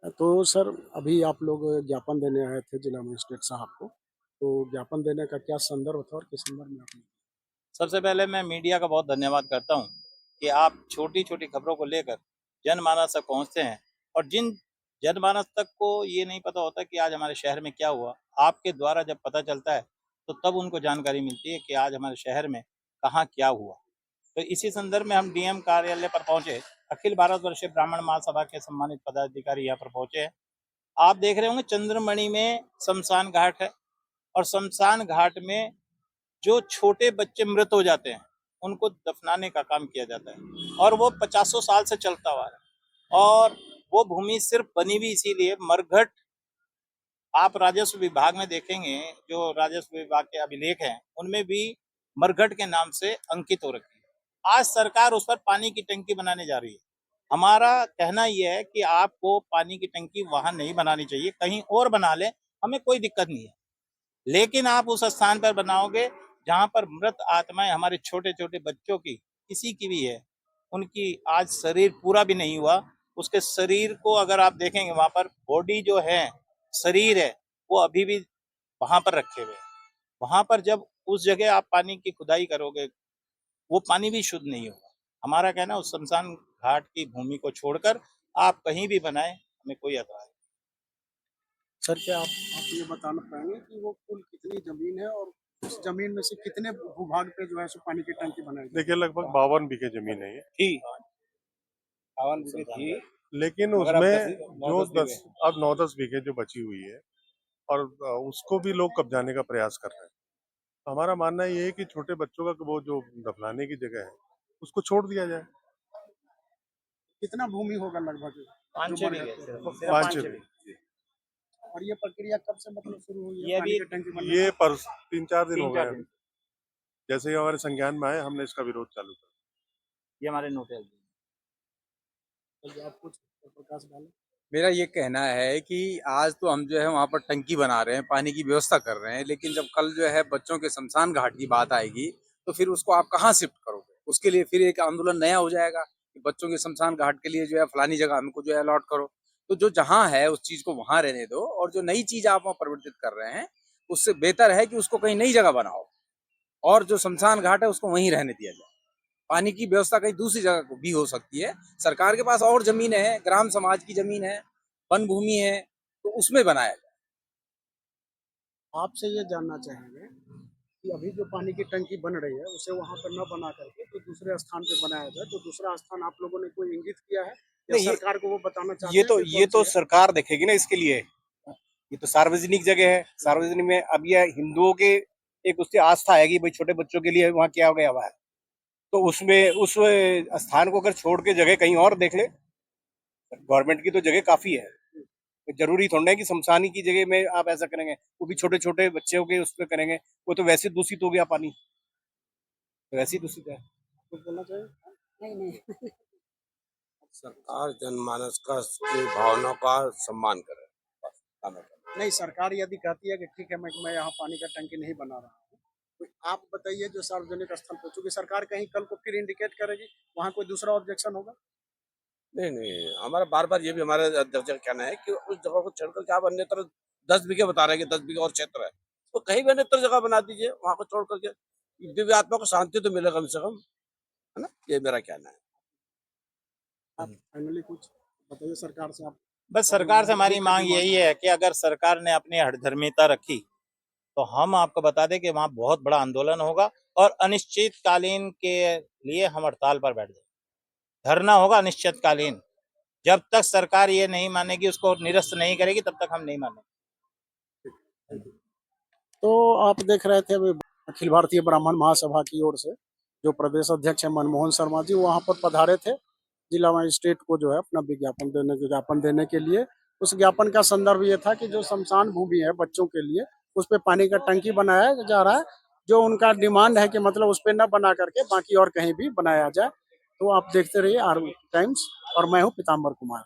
तो सर अभी आप लोग ज्ञापन देने आए थे जिला मजिस्ट्रेट साहब को, तो ज्ञापन देने का क्या संदर्भ था और किस संदर्भ में आपने? सबसे पहले मैं मीडिया का बहुत धन्यवाद करता हूं कि आप छोटी छोटी खबरों को लेकर जनमानस तक पहुंचते हैं। और जिन जनमानस तक को ये नहीं पता होता कि आज हमारे शहर में क्या हुआ, आपके द्वारा जब पता चलता है तो तब उनको जानकारी मिलती है कि आज हमारे शहर में कहाँ क्या हुआ। तो इसी संदर्भ में हम डीएम कार्यालय पर पहुंचे। अखिल भारतवर्षीय ब्राह्मण महासभा के सम्मानित पदाधिकारी यहाँ पर पहुंचे हैं। आप देख रहे होंगे चंद्रमणि में शमशान घाट है, और शमशान घाट में जो छोटे बच्चे मृत हो जाते हैं उनको दफनाने का काम किया जाता है, और वो 50 साल से चलता हुआ है। और वो भूमि सिर्फ बनी हुई इसीलिए मरघट, आप राजस्व विभाग में देखेंगे जो राजस्व विभाग के अभिलेख हैं उनमें भी मरघट के नाम से अंकित हो रखी है। आज सरकार उस पर पानी की टंकी बनाने जा रही है। हमारा कहना यह है कि आपको पानी की टंकी वहां नहीं बनानी चाहिए, कहीं और बना ले, हमें कोई दिक्कत नहीं है। लेकिन आप उस स्थान पर बनाओगे जहां पर मृत आत्माएं हमारे छोटे छोटे बच्चों की, किसी की भी है, उनकी आज शरीर पूरा भी नहीं हुआ, उसके शरीर को अगर आप देखेंगे वहां पर बॉडी जो है, शरीर है, वो अभी भी वहां पर रखे हुए हैं। वहां पर जब उस जगह आप पानी की खुदाई करोगे, वो पानी भी शुद्ध नहीं होगा। हमारा कहना है उस शमशान घाट की भूमि को छोड़कर आप कहीं भी बनाए, हमें कोई एतराज नहीं। सर क्या आप ये बताना पाएंगे कि वो कुल कितनी जमीन है और उस जमीन में से कितने भूभाग पे जो है सो पानी की टंकी बनाई गई? देखिए लगभग 52 बीघे जमीन है ये थी 52 थी, लेकिन मगर अब उसमें जो 9-10 बीघे 10 अब 9-10 बीघे जो बची हुई है और उसको भी लोग कब्जाने का प्रयास कर रहे हैं। तो हमारा मानना ये है कि छोटे बच्चों का वो जो दफनाने की जगह है उसको छोड़ दिया जाए। कितना भूमि होगा लगभग जो 5-6 मर बीघे, जाते हैं? सिर्फ 5-6 5-6 बीघे। और ये प्रक्रिया कब से मतलब शुरू हुई है ये पानी अभी की टंकी बनने ये की? पर 3-4 दिन हो 3-4 गए हैं। दिन जैसे ही हमारे संज्ञान में आए हमने इसका विरोध चालू कर ये हमारे नोटिस। तो आप कुछ प्रकाश डालें। मेरा ये कहना है कि आज तो हम जो है वहाँ पर टंकी बना रहे हैं, पानी की व्यवस्था कर रहे हैं, लेकिन जब कल जो है बच्चों के शमशान घाट की बात आएगी तो फिर उसको आप कहाँ शिफ्ट करोगे? उसके लिए फिर एक आंदोलन नया हो जाएगा कि बच्चों के शमशान घाट के लिए जो है फलानी जगह हमको जो है अलॉट करो। तो जो जहाँ है उस चीज को वहां रहने दो, और जो नई चीज आप वहाँ परिवर्तित कर रहे हैं उससे बेहतर है कि उसको कहीं नई जगह बनाओ, और जो शमशान घाट है उसको वहीं रहने दिया जाए। पानी की व्यवस्था कहीं दूसरी जगह भी हो सकती है। सरकार के पास और जमीन है, ग्राम समाज की जमीन है, वन भूमि है, तो उसमें बनाया जाए। आपसे ये जानना चाहेंगे कि अभी जो पानी की टंकी बन रही है उसे वहां पर न बना करके तो दूसरे स्थान पे बनाया जाए, तो दूसरा स्थान आप लोगों ने कोई इंगित किया है या नहीं, सरकार को वो बताना चाहते ये हैं तो कि ये कौन तो सी है? सरकार देखेगी ना इसके लिए। ये तो सार्वजनिक जगह है, सार्वजनिक में अब ये हिंदुओं के एक उसकी आस्था है कि भाई छोटे बच्चों के लिए वहाँ क्या गया हुआ है, तो उसमें उस स्थान को अगर छोड़ के जगह कहीं और देख ले। गवर्नमेंट की तो जगह काफी है, तो जरूरी थोड़ा है कि शमशानी की जगह में आप ऐसा करेंगे, वो भी छोटे छोटे बच्चों के उस पर करेंगे, वो तो वैसे दूषित हो गया पानी, तो वैसे ही दूषित है। कुछ बोलना चाहिए? नहीं नहीं। सरकार जनमानस का की भावनाओं का सम्मान करे। नहीं, सरकार यदि कहती है कि ठीक है मैं यहाँ पानी का टंकी नहीं बना रहा हूँ, तो आप बताइए जो सार्वजनिक स्थल पे, चूंकि सरकार कहीं कल को फिर इंडिकेट करेगी, वहाँ कोई दूसरा ऑब्जेक्शन होगा? नहीं नहीं, हमारा बार बार ये भी हमारे अध्यक्ष का कहना है कि उस जगह को छोड़कर क्या अन्य तरह 10 बीघे बता रहे हैं कि 10 बीघे और क्षेत्र है, तो कहीं भी अन्यत्र जगह बना दीजिए, वहां को छोड़ करके दिव्य आत्मा को शांति तो मिले कम से कम, है ना। ये मेरा कहना है। आप फाइनली कुछ बताइए सरकार से आप। बस सरकार से हमारी मांग यही है कि अगर सरकार ने अपनी हठधर्मिता रखी तो हम आपको बता दें कि वहां बहुत बड़ा आंदोलन होगा, और अनिश्चितकालीन के लिए हम हड़ताल पर बैठ जाएंगे। धरना होगा अनिश्चितकालीन, जब तक सरकार ये नहीं मानेगी, उसको निरस्त नहीं करेगी, तब तक हम नहीं मानेंगे। तो आप देख रहे थे अभी अखिल भारतीय ब्राह्मण महासभा की ओर से जो प्रदेश अध्यक्ष है मनमोहन शर्मा जी वहां पर पधारे थे जिला मजिस्ट्रेट को जो है अपना ज्ञापन देने के लिए। उस ज्ञापन का संदर्भ ये था कि जो शमशान भूमि है बच्चों के लिए उस पे पानी का टंकी बनाया जा रहा है, जो उनका डिमांड है कि मतलब उस पे न बना करके बाकी और कहीं भी बनाया जाए। तो आप देखते रहिए आर टाइम्स, और मैं हूँ पीताम्बर कुमार।